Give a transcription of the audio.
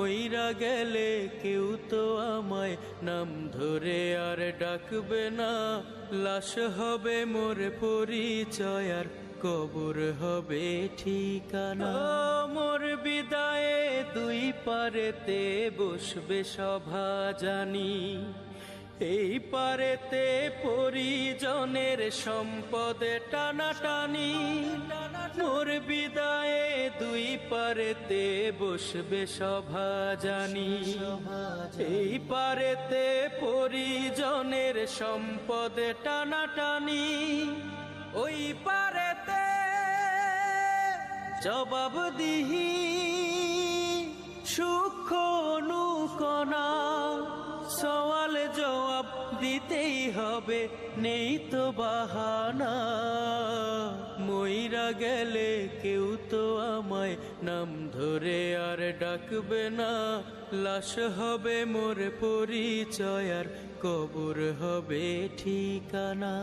মইরা গেলে কেউ তো আমায় নাম ধরে আর ডাকবে না। লাশ হবে মোর পরিচয় আর কবর হবে ঠিকানা। মোর বিদায়ে দুই পারেতে বসবে সভা জানি, এই পারেতে পরিজনের সম্পদ টানাটানি। মোর বিদায়ে দুই পারেতে বসবে সভা জানি, এই পারেতে পরিজনের সম্পদ টানাটানি। ওই পারেতে জবাবদিহি সূক্ষ্ম অনুকণা, সওয়াল জবাব দিতেই হবে, নেই তো বাহানা। মইরা গেলে কেউ তো আমায় নাম ধরে আর ডাকবে না। লাশ হবে মোর পরিচয় আর কবর হবে ঠিকানা।